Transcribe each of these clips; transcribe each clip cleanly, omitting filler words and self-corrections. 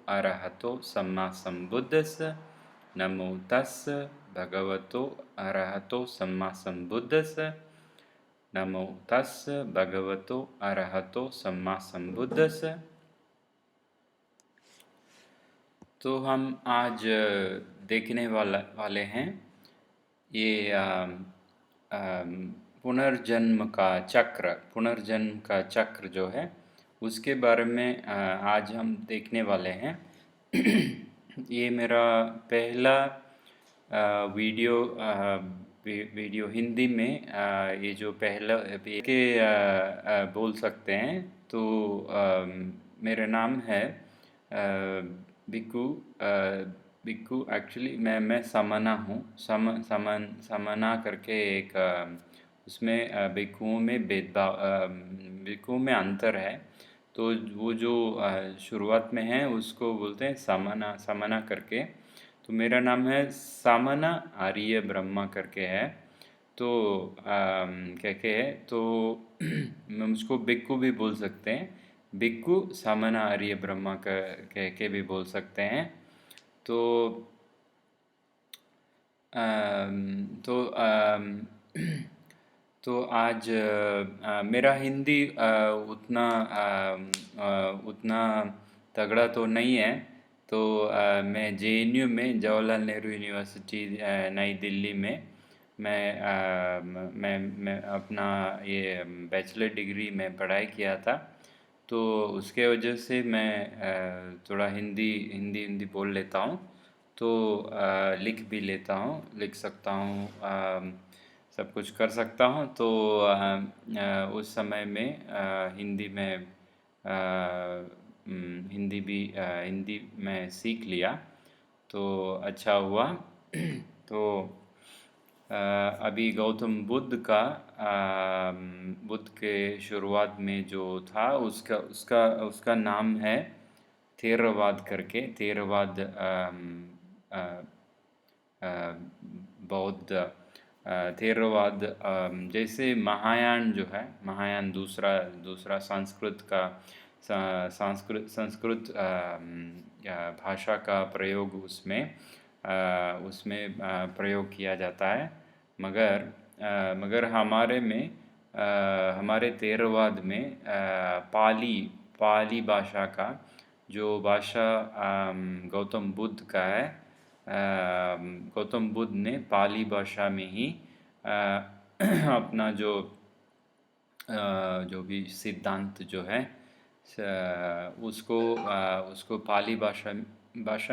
अरहतो सम्मा सम्बुद्धस्स। नमो तस्स भगवतो अरहतो सम्मा सम्बुद्धस्स। नमो तस्स भगवतो अरहतो सम्मा सम्बुद्धस्स। तो हम आज देखने वाले हैं ये पुनर्जन्म का चक्र जो है उसके बारे में आज हम देखने वाले हैं। ये मेरा पहला वीडियो हिंदी में ये जो पहला के बोल सकते हैं। तो मेरा नाम है बिक्कू। बिक्कू एक्चुअली मैं समना हूँ। समना करके एक उसमें भिक्षुओं में भेदभाव भिक्षुओं में अंतर है। तो वो जो शुरुआत में है उसको बोलते हैं समना करके। तो मेरा नाम है समना आर्य ब्रह्मा करके है। तो क्या क्या है तो मुझको बिक्कू भी बोल सकते हैं। बिक्कू समना आर्य ब्रह्मा कह के भी बोल सकते हैं। तो तो तो आज मेरा हिंदी उतना तगड़ा तो नहीं है। तो मैं JNU में जवाहरलाल नेहरू यूनिवर्सिटी नई दिल्ली में मैं अपना ये बैचलर डिग्री में पढ़ाई किया था। तो उसके वजह से मैं थोड़ा हिंदी बोल लेता हूँ। तो लिख भी लेता हूँ, लिख सकता हूँ, सब कुछ कर सकता हूँ। तो उस समय में हिंदी में हिंदी में सीख लिया तो अच्छा हुआ। तो अभी गौतम बुद्ध के शुरुआत में जो था उसका नाम है थेरवाद करके। थेरवाद बौद्ध थेरवाद जैसे महायान जो है, महायान दूसरा संस्कृत भाषा का प्रयोग उसमें प्रयोग किया जाता है। मगर हमारे थेरवाद में पाली भाषा का जो भाषा गौतम बुद्ध का है, गौतम बुद्ध ने पाली भाषा में ही अपना जो भी सिद्धांत जो है उसको पाली भाषा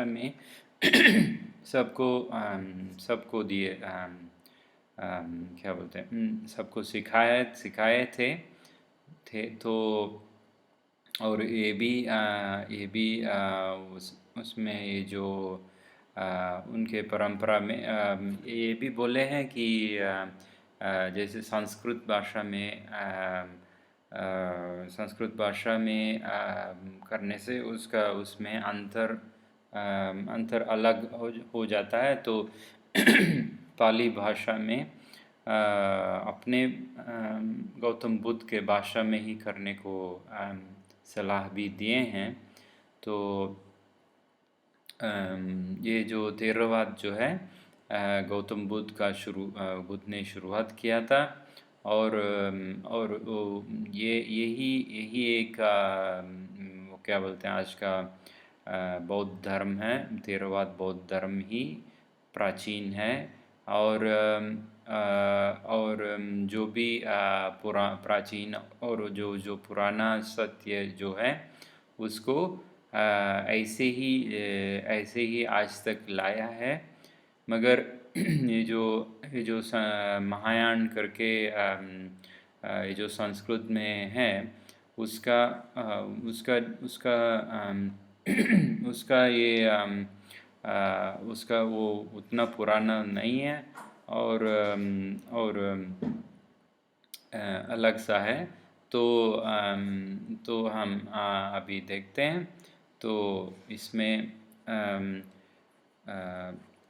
में सबको दिए, क्या बोलते हैं, सबको सिखाए थे। तो और ये भी उसमें ये जो उनके परंपरा में ये भी बोले हैं कि जैसे संस्कृत भाषा में करने से उसमें अंतर अलग हो जाता है। तो पाली भाषा में अपने गौतम बुद्ध के भाषा में ही करने को सलाह भी दिए हैं। तो ये जो थेरवाद जो है गौतम बुद्ध ने शुरुआत किया था। और यही एक वो क्या बोलते हैं आज का बौद्ध धर्म है। थेरवाद बौद्ध धर्म ही प्राचीन है। और जो भी प्राचीन और जो पुराना सत्य जो है उसको ऐसे ही आज तक लाया है। मगर ये जो महायान करके ये जो संस्कृत में है उसका उसका वो उतना पुराना नहीं है। और अलग सा है। तो हम अभी देखते हैं। तो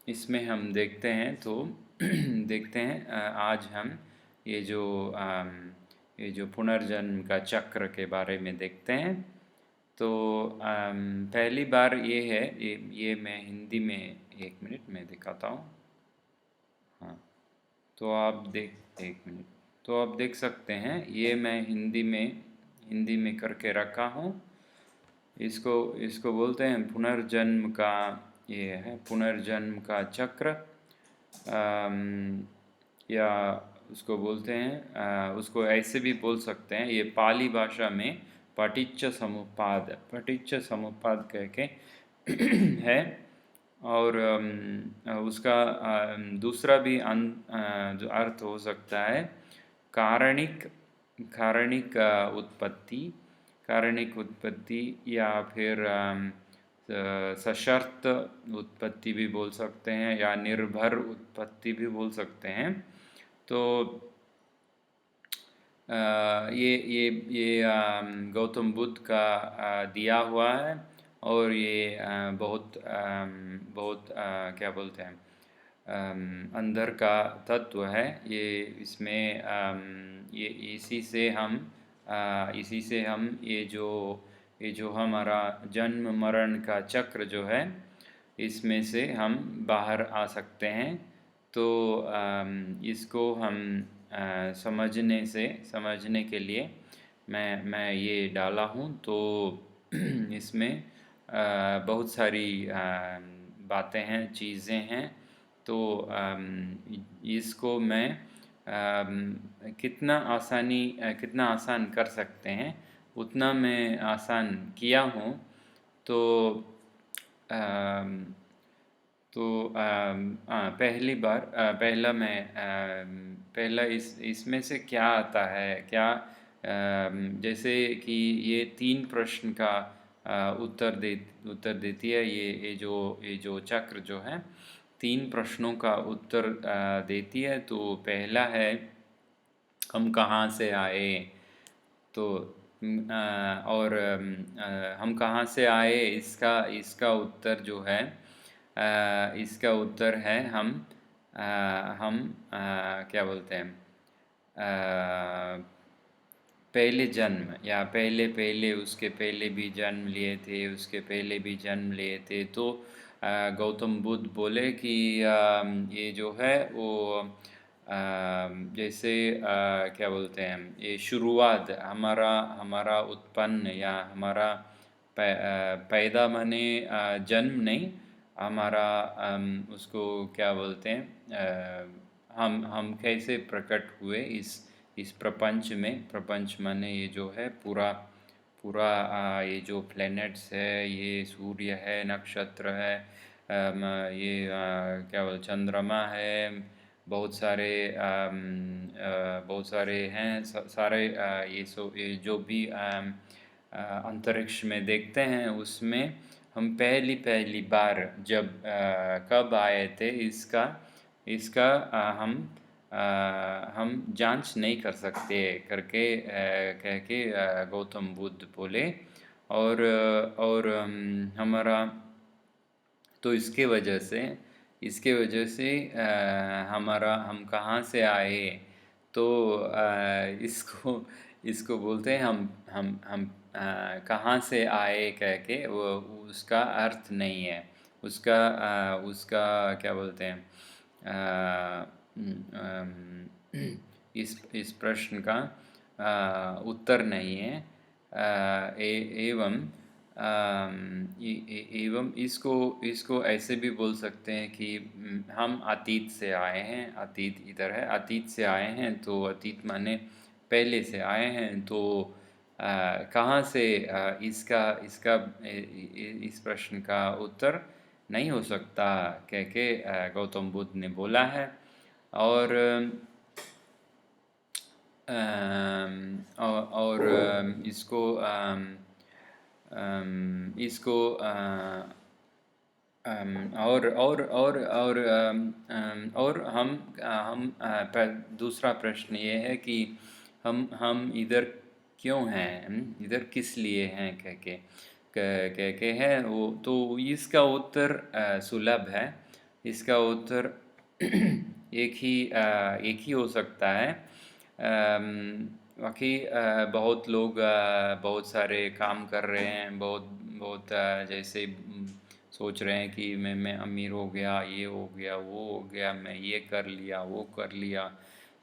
इसमें हम देखते हैं। तो देखते हैं आज हम ये जो पुनर्जन्म का चक्र के बारे में देखते हैं। तो पहली बार ये है, ये मैं हिंदी में, एक मिनट मैं दिखाता हूँ। हाँ, तो आप देख एक मिनट, तो आप देख सकते हैं ये मैं हिंदी में करके रखा हूँ। इसको इसको बोलते हैं पुनर्जन्म का, ये है पुनर्जन्म का चक्र, या उसको बोलते हैं, उसको ऐसे भी बोल सकते हैं, ये पाली भाषा में पटिच्च समुप्पाद कह के है। और उसका दूसरा भी जो अर्थ हो सकता है कारणिक कारणिक उत्पत्ति कारणिक उत्पत्ति, या फिर सशर्त उत्पत्ति भी बोल सकते हैं, या निर्भर उत्पत्ति भी बोल सकते हैं। तो ये गौतम बुद्ध का दिया हुआ है, और ये बहुत क्या बोलते हैं, अंदर का तत्व है ये। इसमें ये इसी से हम ये जो हमारा जन्म मरण का चक्र जो है, इसमें से हम बाहर आ सकते हैं। तो इसको हम समझने के लिए मैं ये डाला हूँ। तो इसमें बहुत सारी बातें हैं, चीज़ें हैं। तो इसको मैं कितना आसान कर सकते हैं उतना मैं आसान किया हूँ। तो पहला इसमें से क्या आता है, क्या जैसे कि ये 3 प्रश्न का उत्तर देती है, ये जो चक्र जो है 3 प्रश्नों का उत्तर देती है। तो पहला है हम कहाँ से आए। तो और हम कहाँ से आए, इसका उत्तर जो है, इसका उत्तर है हम क्या बोलते हैं, पहले जन्म, या पहले उसके पहले भी जन्म लिए थे, उसके पहले भी जन्म लिए थे। तो गौतम बुद्ध बोले कि ये जो है वो जैसे क्या बोलते हैं, ये शुरुआत हमारा उत्पन्न, या हमारा पैदा माने जन्म नहीं, हमारा उसको क्या बोलते हैं, हम कैसे प्रकट हुए इस प्रपंच माने ये जो है पूरा पूरा ये जो प्लैनेट्स है, ये सूर्य है, नक्षत्र है, ये क्या बोल चंद्रमा है, बहुत सारे हैं, सारे ये जो भी अंतरिक्ष में देखते हैं, उसमें हम पहली पहली बार जब कब आए थे, इसका हम जांच नहीं कर सकते करके कह के गौतम बुद्ध बोले। और हमारा तो इसके वजह से हम कहाँ से आए, तो इसको बोलते हैं हम कहाँ से आए कह के, वो उसका अर्थ नहीं है, उसका क्या बोलते हैं, इस प्रश्न का उत्तर नहीं है। एवं इसको ऐसे भी बोल सकते हैं कि हम अतीत से आए हैं, अतीत इधर है, अतीत से आए हैं। तो अतीत माने पहले से आए हैं। तो कहाँ से, इसका इस प्रश्न का उत्तर नहीं हो सकता कह के गौतम बुद्ध ने बोला है। और इसको और दूसरा प्रश्न ये है कि हम इधर क्यों हैं, इधर किस लिए हैं कह के है वो। तो इसका उत्तर सुलभ है, इसका उत्तर एक ही हो सकता है। बाकी बहुत लोग बहुत सारे काम कर रहे हैं, बहुत बहुत जैसे सोच रहे हैं कि मैं अमीर हो गया, ये हो गया, वो हो गया, मैं ये कर लिया, वो कर लिया।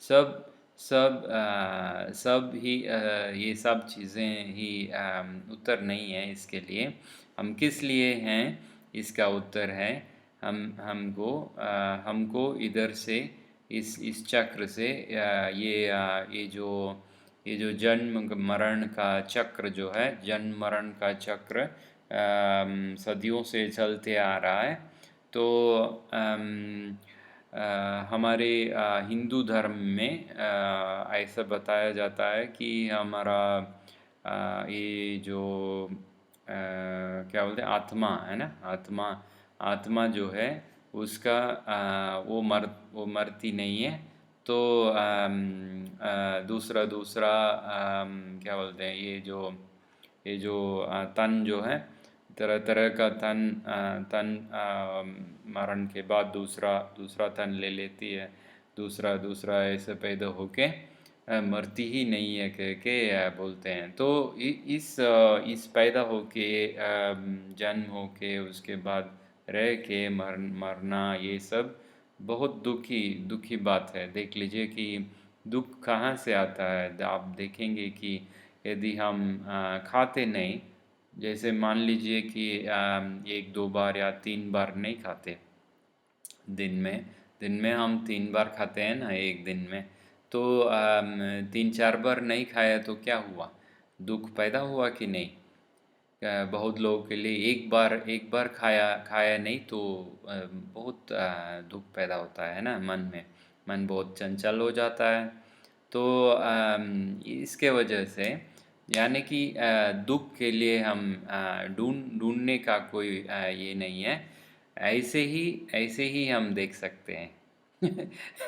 सब सब सब ही ये सब चीज़ें ही उत्तर नहीं है इसके लिए। हम किस लिए हैं, इसका उत्तर है हमको इधर से इस चक्र से ये जो जन्म मरण का चक्र जो है, जन्म मरण का चक्र सदियों से चलते आ रहा है। तो हमारे हिंदू धर्म में ऐसा बताया जाता है कि हमारा ये जो क्या बोलते हैं, आत्मा है ना, आत्मा आत्मा जो है उसका वो मरती नहीं है। तो दूसरा दूसरा क्या बोलते हैं, ये जो तन जो है, तरह तरह का तन मरण के बाद दूसरा दूसरा तन ले लेती है, दूसरा दूसरा ऐसे पैदा होके मरती ही नहीं है कह के बोलते हैं। तो इस पैदा होके जन्म होके उसके बाद रह के मरना, ये सब बहुत दुखी दुखी बात है। देख लीजिए कि दुख कहाँ से आता है। आप देखेंगे कि यदि हम खाते नहीं, जैसे मान लीजिए कि एक दो बार या तीन बार नहीं खाते दिन में हम तीन बार खाते हैं ना एक दिन में। तो तीन चार बार नहीं खाया तो क्या हुआ, दुख पैदा हुआ कि नहीं। बहुत लोगों के लिए एक बार खाया खाया नहीं तो बहुत दुख पैदा होता है ना मन में। मन बहुत चंचल हो जाता है। तो इसके वजह से यानी कि दुख के लिए हम ढूंढने का कोई ये नहीं है। ऐसे ही हम देख सकते हैं।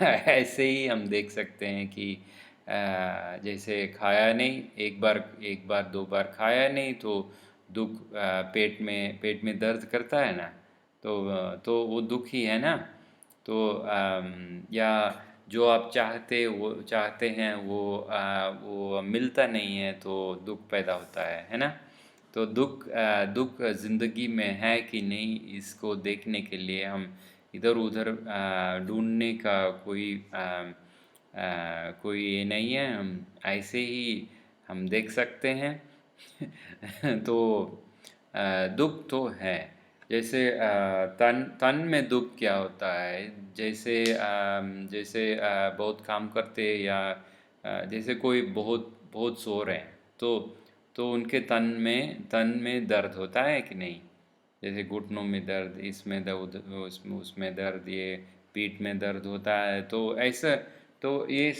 ऐसे ही हम देख सकते हैं कि जैसे खाया नहीं, एक बार दो बार खाया नहीं तो दुख पेट में दर्द करता है ना। तो वो दुख ही है ना। तो या जो आप चाहते हैं वो मिलता नहीं है तो दुख पैदा होता है ना। तो दुख ज़िंदगी में है कि नहीं, इसको देखने के लिए हम इधर उधर ढूंढने का कोई ये नहीं है। हम ऐसे ही हम देख सकते हैं। तो दुख तो है। जैसे तन में दुख क्या होता है, जैसे बहुत काम करते या जैसे कोई बहुत बहुत सो रहे हैं तो उनके तन में दर्द होता है कि नहीं। जैसे घुटनों में दर्द, इसमें दर्द, उसमें दर्द, ये पीठ में दर्द होता है। तो ऐसा, तो ये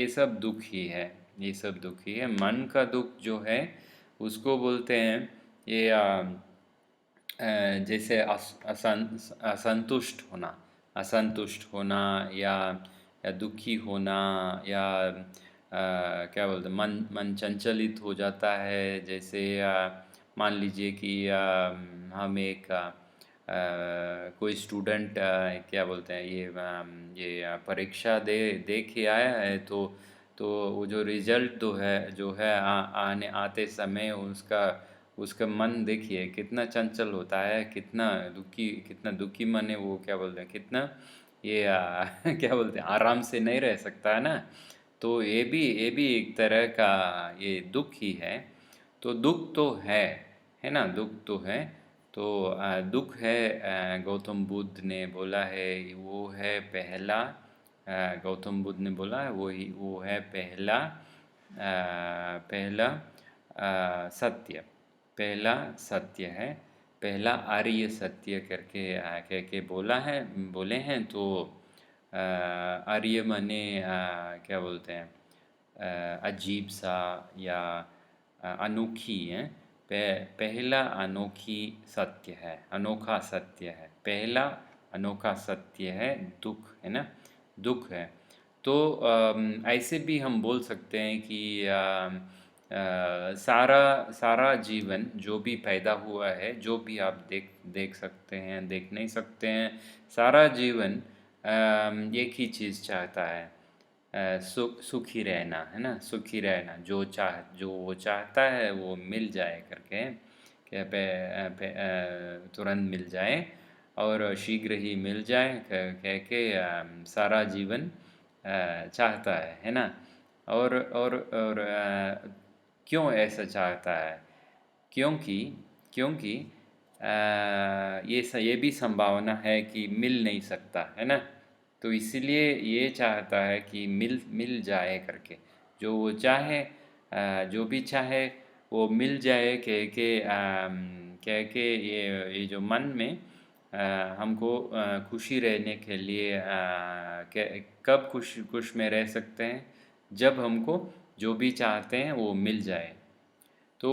सब दुख ही है। ये सब दुख ही है। मन का दुख जो है उसको बोलते हैं ये जैसे असंतुष्ट होना या दुखी होना, या क्या बोलते हैं, मन चंचलित हो जाता है। जैसे मान लीजिए कि हम एक कोई स्टूडेंट क्या बोलते हैं ये परीक्षा दे के आया है। तो वो जो रिजल्ट जो है आते समय उसका उसका मन देखिए कितना चंचल होता है, कितना दुखी मन है। वो क्या बोलते हैं, कितना ये क्या बोलते हैं, आराम से नहीं रह सकता है ना। तो ये भी एक तरह का ये दुख ही है। तो दुख तो है ना, दुख तो है। तो दुख है, गौतम बुद्ध ने बोला है, वो है पहला गौतम बुद्ध ने बोला है वो है पहला सत्य, पहला सत्य है, पहला आर्य सत्य करके कह के बोले हैं। तो आर्य माने क्या बोलते हैं, अजीब सा या अनोखी है। पहला अनोखी सत्य है, अनोखा सत्य है, पहला अनोखा सत्य है, दुख है ना, दुख है। तो ऐसे भी हम बोल सकते हैं कि सारा सारा जीवन जो भी पैदा हुआ है, जो भी आप देख सकते हैं, देख नहीं सकते हैं, सारा जीवन एक ही चीज़ चाहता है, सुखी रहना, है ना, सुखी रहना, जो वो चाहता है वो मिल जाए करके, क्या तुरंत मिल जाए और शीघ्र ही मिल जाए कह के सारा जीवन चाहता है ना। और क्यों ऐसा चाहता है? क्योंकि क्योंकि ये भी संभावना है कि मिल नहीं सकता, है ना। तो इसीलिए ये चाहता है कि मिल मिल जाए करके, जो वो चाहे, जो भी चाहे वो मिल जाए, कह के ये जो मन में हमको खुशी रहने के लिए कब खुश में रह सकते हैं, जब हमको जो भी चाहते हैं वो मिल जाए। तो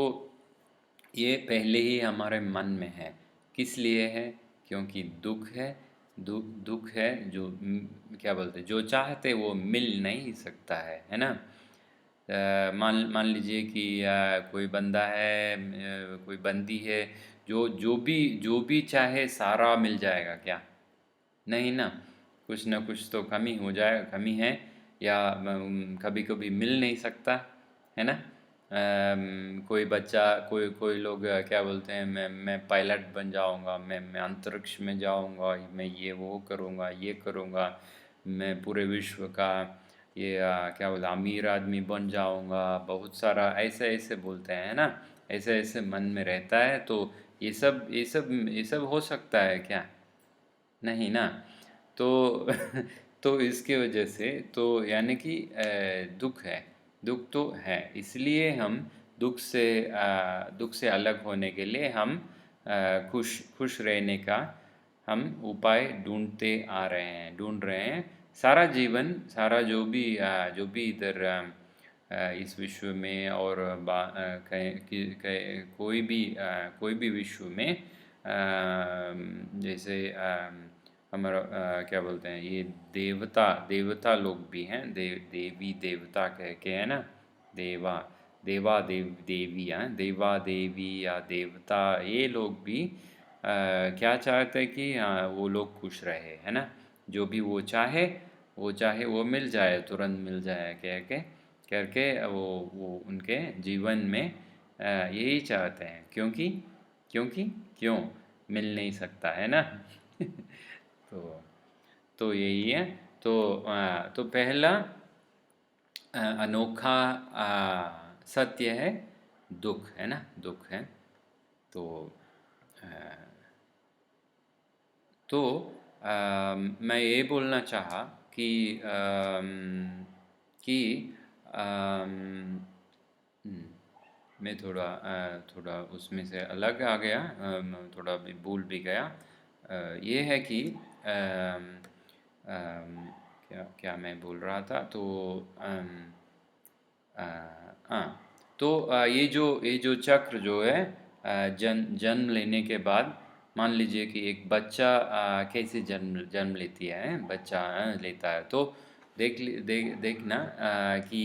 ये पहले ही हमारे मन में है। किस लिए है? क्योंकि दुख है। दुख है जो क्या बोलते हैं, जो चाहते वो मिल नहीं सकता है ना। मान मान लीजिए कि कोई बंदा है, कोई बंदी है, जो भी चाहे सारा मिल जाएगा क्या? नहीं ना। कुछ ना कुछ तो कमी हो जाए, कमी है, या कभी कभी मिल नहीं सकता, है ना। कोई बच्चा, कोई कोई लोग क्या बोलते हैं, मैं पायलट बन जाऊंगा, मैं अंतरिक्ष में जाऊंगा, मैं ये वो करूंगा, ये करूंगा, मैं पूरे विश्व का ये क्या बोलते अमीर आदमी बन जाऊंगा, बहुत सारा ऐसे ऐसे बोलते हैं ना। ऐसे ऐसे मन में रहता है। तो ये सब हो सकता है क्या? नहीं ना। तो तो इसके वजह से तो यानी कि दुख है। दुख तो है, इसलिए हम दुख से अलग होने के लिए हम खुश खुश रहने का हम उपाय ढूंढ रहे हैं सारा जीवन, सारा जो भी इधर इस विश्व में और कोई भी विश्व में जैसे हमारा क्या बोलते हैं, ये देवता लोग भी हैं, देवी देवता कह के, है ना। देवा देवा देवी या देवता, ये लोग भी क्या चाहते हैं कि वो लोग खुश रहे, है ना। जो भी वो चाहे वो मिल जाए, तुरंत मिल जाए कह के करके वो उनके जीवन में यही चाहते हैं। क्योंकि क्योंकि क्यों मिल नहीं सकता, है ना। तो तो यही है। तो पहला अनोखा सत्य है दुख, है ना, दुख है। तो अ, तो मैं ये बोलना चाहा कि कि अम, हम्म, मैं थोड़ा उसमें से अलग आ गया, थोड़ा भी भूल भी गया। ये है कि अम, अम, क्या क्या मैं बोल रहा था, तो अम, अ, हाँ। तो ये जो चक्र जो है, जन्म लेने के बाद मान लीजिए कि एक बच्चा कैसे जन्म लेती है, बच्चा लेता है, तो देखना कि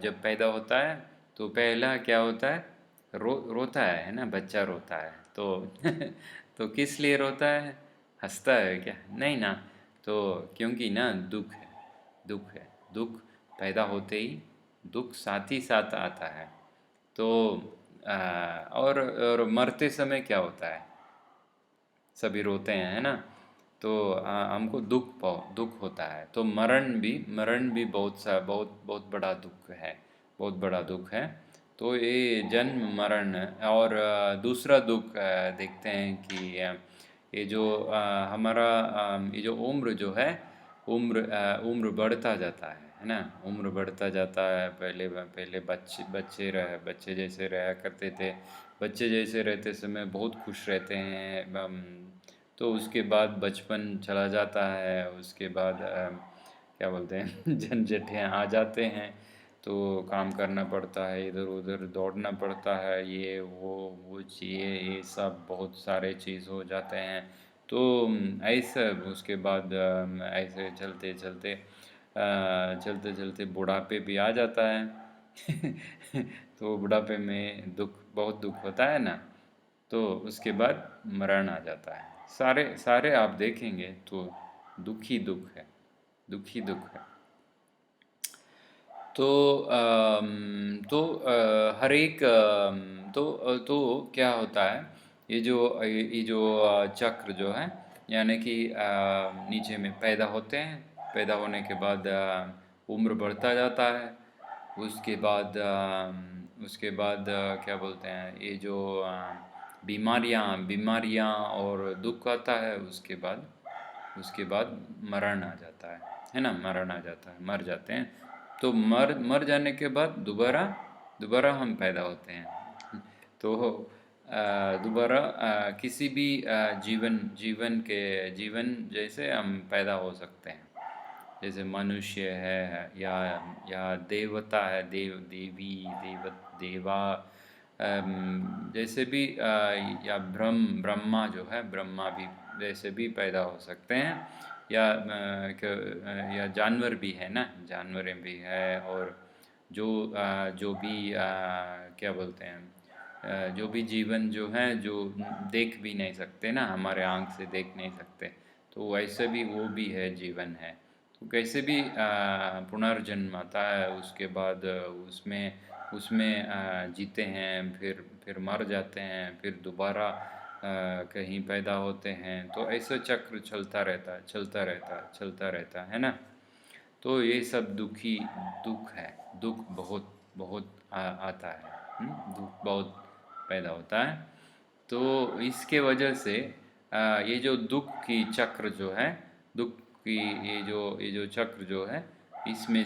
जब पैदा होता है तो पहला क्या होता है, रोता है ना, बच्चा रोता है। तो तो किस लिए रोता है? हंसता है क्या? नहीं ना। तो क्योंकि ना दुख है, दुख है, दुख पैदा होते ही दुख साथ ही साथ आता है। तो और मरते समय क्या होता है? सभी रोते हैं, है ना। तो हमको दुख होता है। तो मरण भी बहुत बहुत बड़ा दुख है, बहुत बड़ा दुख है। तो ये जन्म मरण, और दूसरा दुख देखते हैं कि ये जो हमारा ये जो उम्र जो है, उम्र बढ़ता जाता है ना। उम्र बढ़ता जाता है। पहले पहले बच्चे जैसे रहा करते थे। बच्चे जैसे रहते समय बहुत खुश रहते हैं। तो उसके बाद बचपन चला जाता है, उसके बाद क्या बोलते हैं झंझटें आ जाते हैं। तो काम करना पड़ता है, इधर उधर दौड़ना पड़ता है, वो चाहिए, ये सब बहुत सारे चीज़ हो जाते हैं। तो ऐसे उसके बाद ऐसे चलते चलते बुढ़ापे भी आ जाता है। तो बुढ़ापे में बहुत दुख होता है ना। तो उसके बाद मरण आ जाता है। सारे सारे आप देखेंगे तो दुख ही दुख है, दुख ही दुख है। तो हर एक तो क्या होता है, ये जो चक्र जो है, यानी कि नीचे में पैदा होते हैं, पैदा होने के बाद उम्र बढ़ता जाता है। उसके बाद क्या बोलते हैं, ये जो बीमारियाँ बीमारियाँ और दुख आता है, उसके बाद मरण आ जाता है ना, मरण आ जाता है, मर जाते हैं। तो मर मर जाने के बाद दोबारा दोबारा हम पैदा होते हैं। तो दोबारा किसी भी जीवन जैसे हम पैदा हो सकते हैं, जैसे मनुष्य है या देवता है, देवी देवा, जैसे भी या ब्रह्मा जो है, ब्रह्मा भी वैसे भी पैदा हो सकते हैं, या जानवर भी है ना, जानवरें भी है। और जो भी क्या बोलते हैं, जो भी जीवन जो है, जो देख भी नहीं सकते ना, हमारे आँख से देख नहीं सकते, तो वैसे भी वो भी है, जीवन है। तो कैसे भी पुनर्जन्म आता है, उसके बाद उसमें उसमें जीते हैं, फिर मर जाते हैं, फिर दोबारा कहीं पैदा होते हैं। तो ऐसा चक्र चलता रहता है, चलता रहता है, चलता रहता है ना। तो ये सब दुख है, दुख बहुत बहुत आता है, दुख बहुत पैदा होता है। तो इसके वजह से ये जो दुख की चक्र जो है, दुख की ये जो चक्र जो है, इसमें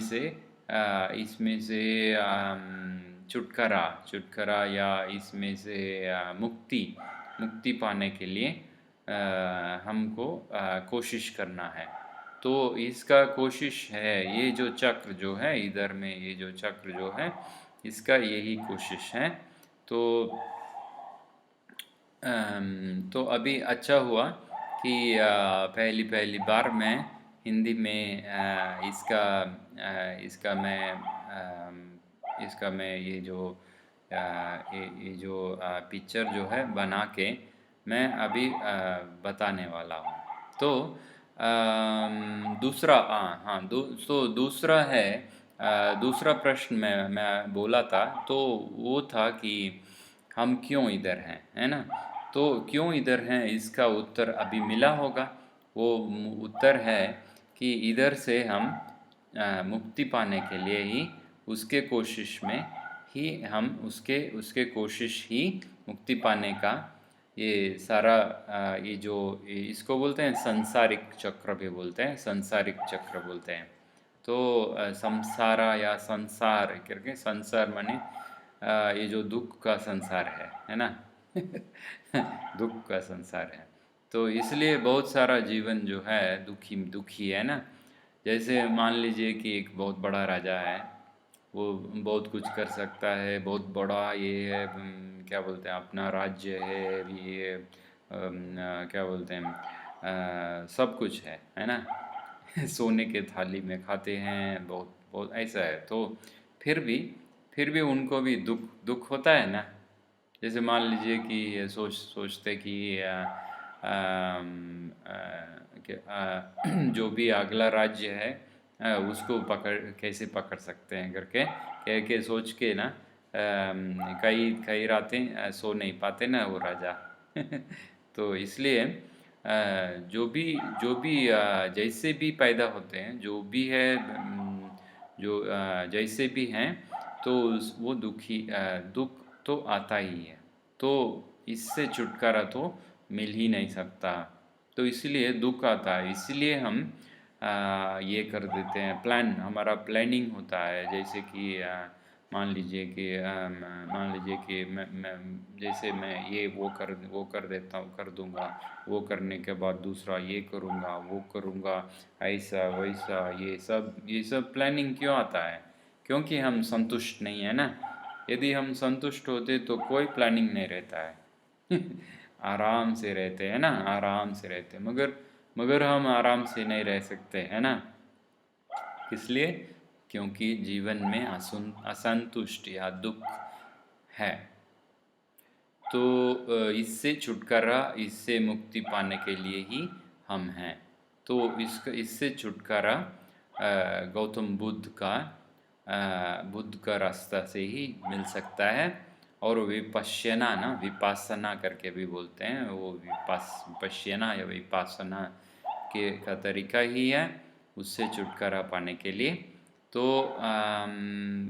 से छुटकारा छुटकारा या इसमें से मुक्ति मुक्ति पाने के लिए हमको कोशिश करना है। तो इसका कोशिश है, ये जो चक्र जो है इधर में, ये जो चक्र जो है, इसका यही कोशिश है। तो तो अभी अच्छा हुआ कि पहली पहली बार मैं हिंदी में इसका मैं ये जो पिक्चर जो है बना के मैं अभी बताने वाला हूँ। तो दूसरा हाँ दूसरा है, दूसरा प्रश्न मैं बोला था, तो वो था कि हम क्यों इधर हैं, है ना। तो क्यों इधर हैं, इसका उत्तर अभी मिला होगा। वो उत्तर है कि इधर से हम मुक्ति पाने के लिए ही, उसके कोशिश में ही हम उसके उसके कोशिश ही मुक्ति पाने का, ये सारा इसको बोलते हैं संसारिक चक्र भी बोलते हैं, संसारिक चक्र बोलते हैं। तो संसारा या संसार करके, संसार माने ये जो दुख का संसार है ना। दुख का संसार है। तो इसलिए बहुत सारा जीवन जो है दुखी दुखी है ना। जैसे मान लीजिए कि एक बहुत बड़ा राजा है, वो बहुत कुछ कर सकता है, बहुत बड़ा ये है, क्या बोलते हैं, अपना राज्य है, ये क्या बोलते हैं, सब कुछ है ना। सोने के थाली में खाते हैं, बहुत बहुत ऐसा है। तो फिर भी फिर भी उनको भी दुख दुख होता है ना। जैसे मान लीजिए कि सोचते कि जो भी अगला राज्य है, उसको कैसे पकड़ सकते हैं करके कह के सोच के ना, कई कई रातें सो नहीं पाते ना वो राजा। तो इसलिए जो भी जैसे भी पैदा होते हैं, जो भी है, जो जैसे भी हैं, तो वो दुख तो आता ही है। तो इससे छुटकारा तो मिल ही नहीं सकता। तो इसलिए दुख आता है, इसलिए हम ये कर देते हैं, हमारा प्लानिंग होता है। जैसे कि मान लीजिए कि जैसे मैं ये वो कर देता हूँ, कर दूंगा, वो करने के बाद दूसरा ये करूँगा, वो करूँगा, ऐसा वैसा, ये सब प्लानिंग क्यों आता है? क्योंकि हम संतुष्ट नहीं है ना। यदि हम संतुष्ट होते तो कोई प्लानिंग नहीं रहता है। आराम से रहते हैं ना, आराम से रहते हैं, मगर मगर हम आराम से नहीं रह सकते, है ना। इसलिए क्योंकि जीवन में असंतुष्ट या दुख है। तो इससे छुटकारा, इससे मुक्ति पाने के लिए ही हम हैं। तो इससे छुटकारा गौतम बुद्ध का बुद्ध का रास्ता से ही मिल सकता है। और विपश्यना ना, विपासना करके भी बोलते हैं, वो विपश्यना या विपासना के का तरीका ही है उससे छुटकारा पाने के लिए। तो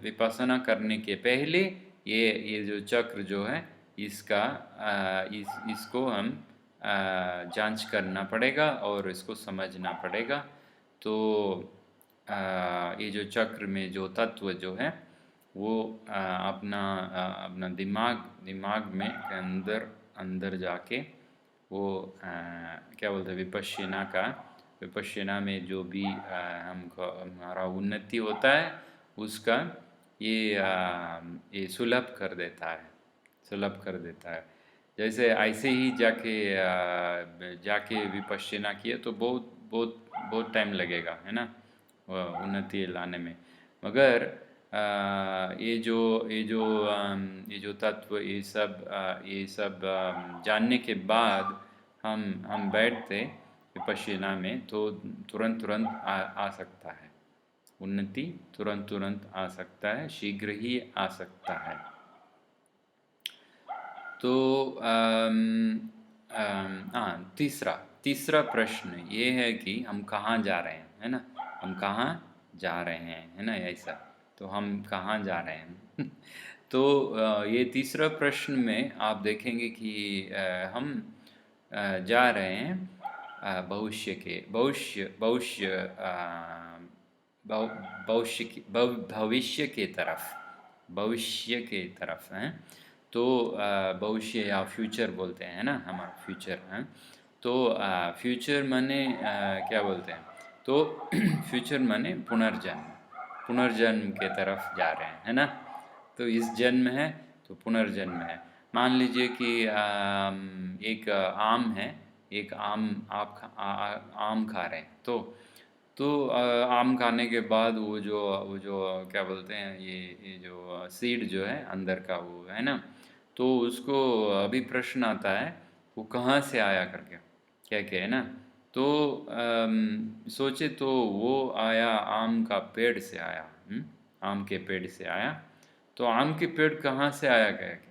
विपश्यना करने के पहले ये जो चक्र जो है इसका इसको हम जांच करना पड़ेगा और इसको समझना पड़ेगा। तो ये जो चक्र में जो तत्व जो है वो अपना दिमाग में के अंदर जाके वो क्या बोलते हैं विपश्यना में जो भी हमको हमारा उन्नति होता है उसका ये सुलभ कर देता है। जैसे ऐसे ही जाके विपश्यना किए तो बहुत टाइम लगेगा, है ना, उन्नति लाने में। मगर ये जो तत्व ये सब जानने के बाद हम बैठते विपश्यना में तो तुरंत आ सकता है उन्नति, तुरंत आ सकता है, शीघ्र ही आ सकता है। तो तीसरा प्रश्न ये है कि हम कहाँ जा रहे हैं, है ना, हम कहाँ जा रहे हैं, है ना, ऐसा। तो हम कहाँ जा रहे हैं तो ये तीसरा प्रश्न में आप देखेंगे कि हम जा रहे हैं भविष्य के तरफ हैं। तो भविष्य या फ्यूचर बोलते हैं ना, हमारा फ्यूचर है। तो फ्यूचर माने क्या बोलते हैं, तो फ्यूचर माने पुनर्जन्म के तरफ जा रहे हैं, है ना। तो इस जन्म है तो पुनर्जन्म है। मान लीजिए कि एक आम है, एक आम आम खा रहे हैं। तो आम खाने के बाद वो जो क्या बोलते हैं, ये जो सीड जो है अंदर का वो है ना, तो उसको अभी प्रश्न आता है वो कहाँ से आया करके, क्या है ना। तो सोचे तो वो आया आम का पेड़ से आया, आम के पेड़ से आया। तो आम के पेड़ कहाँ से आया कह के,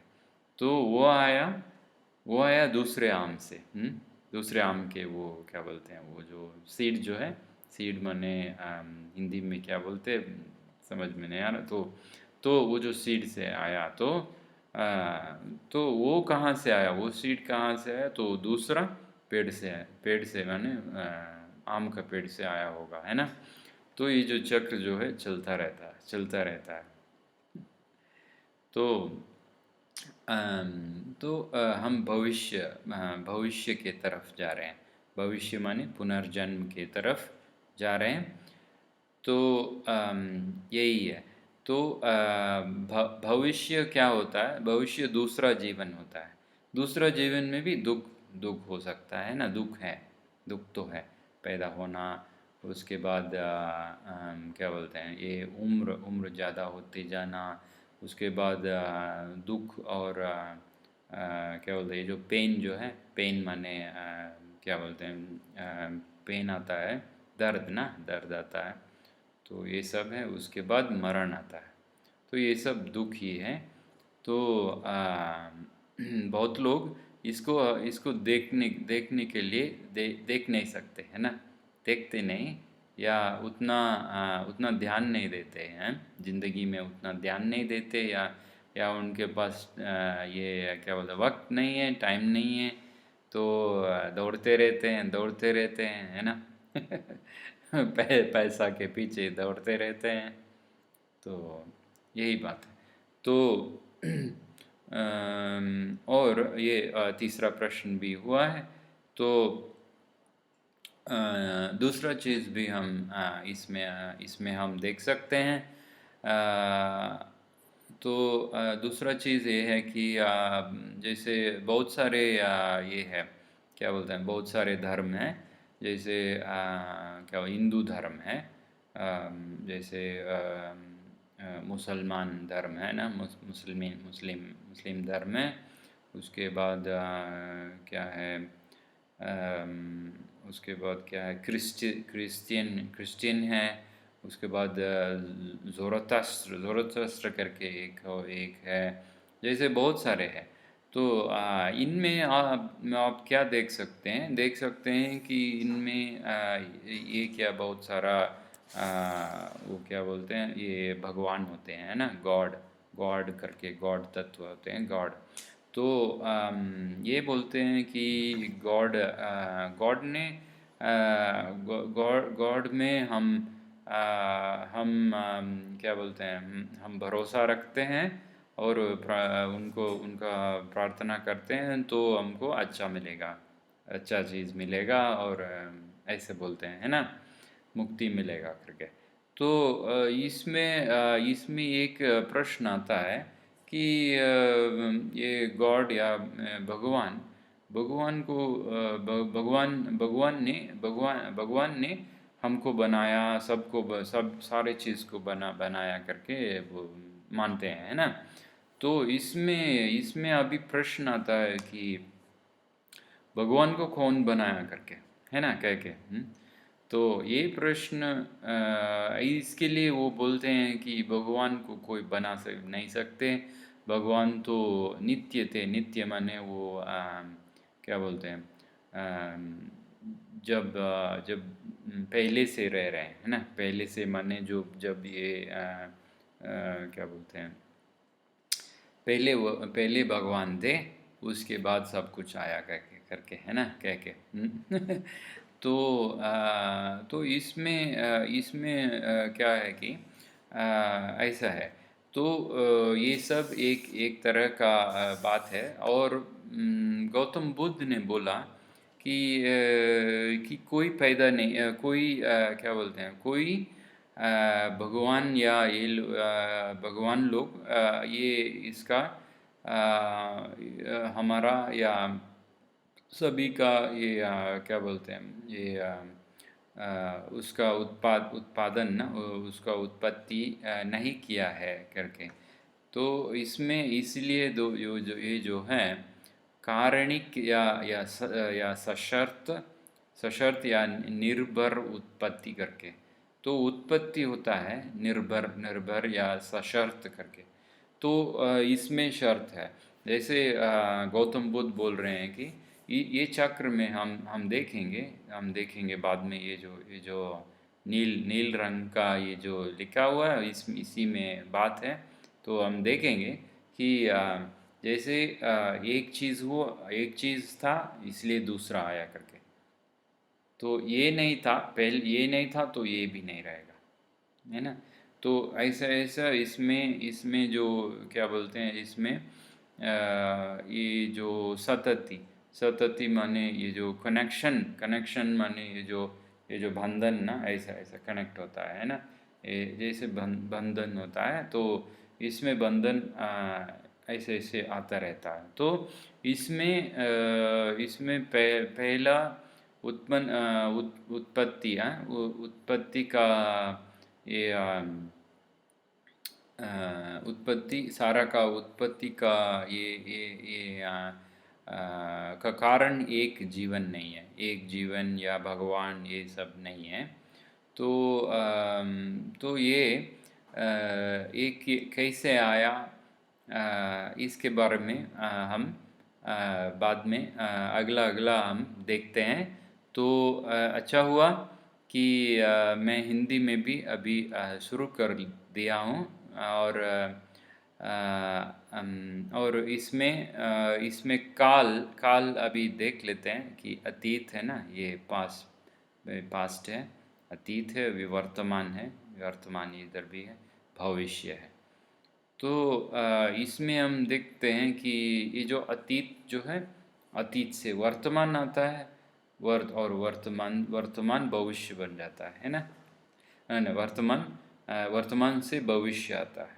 तो वो आया दूसरे आम से, दूसरे आम के वो क्या बोलते हैं, वो जो सीड जो है, सीड माने हिंदी में क्या बोलते हैं समझ में नहीं आ रहा। तो वो जो सीड से आया तो वो कहाँ से आया, वो सीड कहाँ से आया, तो दूसरा पेड़ से माने आम का पेड़ से आया होगा, है ना। तो ये जो चक्र जो है चलता रहता है। तो हम भविष्य के तरफ जा रहे हैं। भविष्य माने पुनर्जन्म के तरफ जा रहे हैं। तो यही है। तो भविष्य क्या होता है, भविष्य दूसरा जीवन होता है। दूसरा जीवन में भी दुख हो सकता है ना, दुख तो है, पैदा होना, उसके बाद क्या बोलते हैं, ये उम्र ज़्यादा होते जाना, उसके बाद दुख और क्या बोलते हैं, ये जो पेन जो है, पेन माने क्या बोलते हैं, पेन आता है, दर्द आता है। तो ये सब है, उसके बाद मरण आता है। तो ये सब दुख ही है। तो बहुत लोग इसको देखने के लिए देख नहीं सकते, है ना, देखते नहीं, या उतना ध्यान नहीं देते हैं ज़िंदगी में, उतना ध्यान नहीं देते, या उनके पास ये क्या बोलते हैं, वक्त नहीं है, टाइम नहीं है। तो दौड़ते रहते हैं, है ना पैसा के पीछे दौड़ते रहते हैं। तो यही बात है। तो और ये तीसरा प्रश्न भी हुआ है। तो दूसरा चीज़ भी हम इसमें हम देख सकते हैं। तो दूसरा चीज़ ये है कि जैसे बहुत सारे ये है, क्या बोलते हैं, बहुत सारे धर्म हैं। जैसे क्या हिंदू धर्म है, जैसे मुसलमान धर्म है ना, मुस्लिम धर्म है। उसके बाद क्या है, उसके बाद क्या है, क्रिश्चियन है। उसके बाद ज़ोरथस्त्र करके एक है, जैसे बहुत सारे हैं। तो इनमें आप क्या देख सकते हैं कि इनमें ये क्या बहुत सारा वो क्या बोलते हैं, ये भगवान होते हैं ना, गॉड गॉड करके, गॉड तत्व होते हैं, गॉड। तो ये बोलते हैं कि गॉड ने गॉड गॉड में हम क्या बोलते हैं, हम भरोसा रखते हैं और उनको उनका प्रार्थना करते हैं तो हमको अच्छा मिलेगा, अच्छा चीज़ मिलेगा, और ऐसे बोलते हैं, है ना, मुक्ति मिलेगा करके। तो इसमें एक प्रश्न आता है कि ये गॉड या भगवान भगवान को भगवान ने हमको बनाया, सब सारे चीज़ को बनाया करके वो मानते हैं, है ना। तो इसमें इसमें अभी प्रश्न आता है कि भगवान को कौन बनाया करके, है ना, कह के। तो ये प्रश्न इसके लिए वो बोलते हैं कि भगवान को कोई नहीं सकते। भगवान तो नित्य थे, नित्य माने वो क्या बोलते हैं, जब पहले से रह रहे हैं, है ना, पहले से माने जो जब ये क्या बोलते हैं, पहले भगवान थे, उसके बाद सब कुछ आया करके, है ना, कह के। तो तो इसमें क्या है कि ऐसा है। तो ये सब एक एक तरह का बात है। और गौतम बुद्ध ने बोला कि कोई पैदा नहीं, क्या बोलते हैं, कोई भगवान या भगवान लोग ये इसका हमारा या सभी का ये क्या बोलते हैं, ये उसका उत्पादन ना, उसका उत्पत्ति नहीं किया है करके। तो इसमें इसलिए दो ये जो है कारणिक या सशर्त या निर्भर उत्पत्ति करके। तो उत्पत्ति होता है निर्भर निर्भर या सशर्त करके। तो इसमें शर्त है। जैसे गौतम बुद्ध बोल रहे हैं कि ये चक्र में हम देखेंगे बाद में, ये जो नील नील रंग का ये जो लिखा हुआ है, इसी में बात है। तो हम देखेंगे कि जैसे एक चीज़ था इसलिए दूसरा आया करके। तो ये नहीं था पहले, ये नहीं था तो ये भी नहीं रहेगा, है ना। तो ऐसा ऐसा इसमें इसमें जो क्या बोलते हैं, इसमें ये जो सतति माने ये जो कनेक्शन माने ये जो बंधन ना, ऐसा ऐसा कनेक्ट होता है ना। ये जैसे बंधन होता है, तो इसमें बंधन ऐसे ऐसे आता रहता है। तो इसमें पहला उत्पत्ति का ये उत्पत्ति सारा का उत्पत्ति का ये का कारण एक जीवन नहीं है, एक जीवन या भगवान ये सब नहीं है। तो तो ये एक कैसे आया, इसके बारे में हम बाद में अगला अगला हम देखते हैं। तो अच्छा हुआ कि मैं हिंदी में भी अभी शुरू कर दिया हूँ। और और इसमें काल काल अभी देख लेते हैं कि अतीत है ना, ये पास्ट है, अतीत है, वर्तमान है, वर्तमान इधर भी है, भविष्य है। तो इसमें हम देखते हैं कि ये जो अतीत जो है, अतीत से वर्तमान आता है, और वर्तमान भविष्य बन जाता है ना, वर्तमान से भविष्य आता है,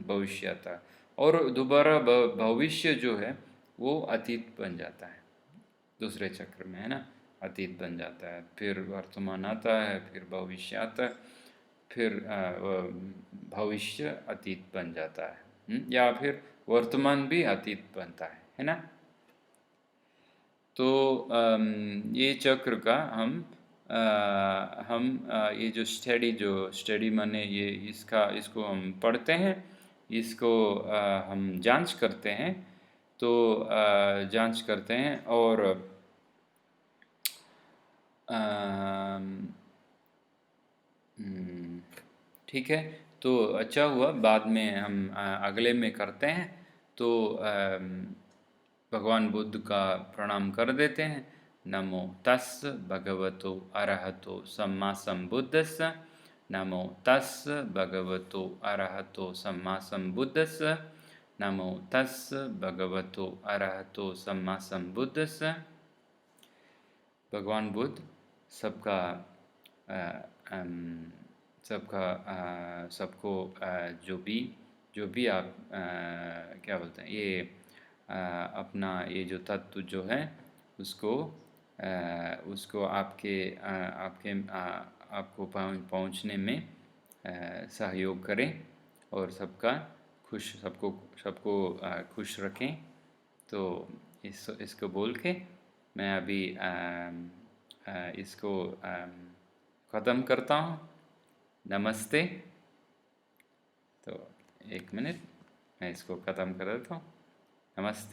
भविष्य आता है। और दोबारा भविष्य जो है वो अतीत बन जाता है, दूसरे चक्र में, है ना, अतीत बन जाता है, फिर वर्तमान आता है, फिर भविष्य आता है, फिर भविष्य अतीत बन जाता है, या फिर वर्तमान भी अतीत बनता है ना। तो ये चक्र का हम हम ये जो स्टडी माने ये इसको हम पढ़ते हैं, इसको हम जांच करते हैं। तो जांच करते हैं और अम, ठीक है। तो अच्छा हुआ, बाद में हम अगले में करते हैं। तो भगवान बुद्ध का प्रणाम कर देते हैं। नमो तस् भगवतो अरहतो सम्मा सम्बुद्धस्स। नमो तस् भगवतो अरहतो सम्मा सम्बुद्धस्स। नमो तस् भगवतो अरहतो सम्मा सम्बुद्धस्स। भगवान बुद्ध सबका अ, अम, सबका सबको जो भी आप क्या बोलते हैं ये अपना ये जो तत्व जो है उसको उसको आपको पहुंचने में सहयोग करें और सबको सबको खुश रखें। तो इसको बोल के मैं अभी इसको ख़त्म करता हूँ। नमस्ते। तो एक मिनट, मैं इसको ख़त्म कर देता हूँ। नमस्ते।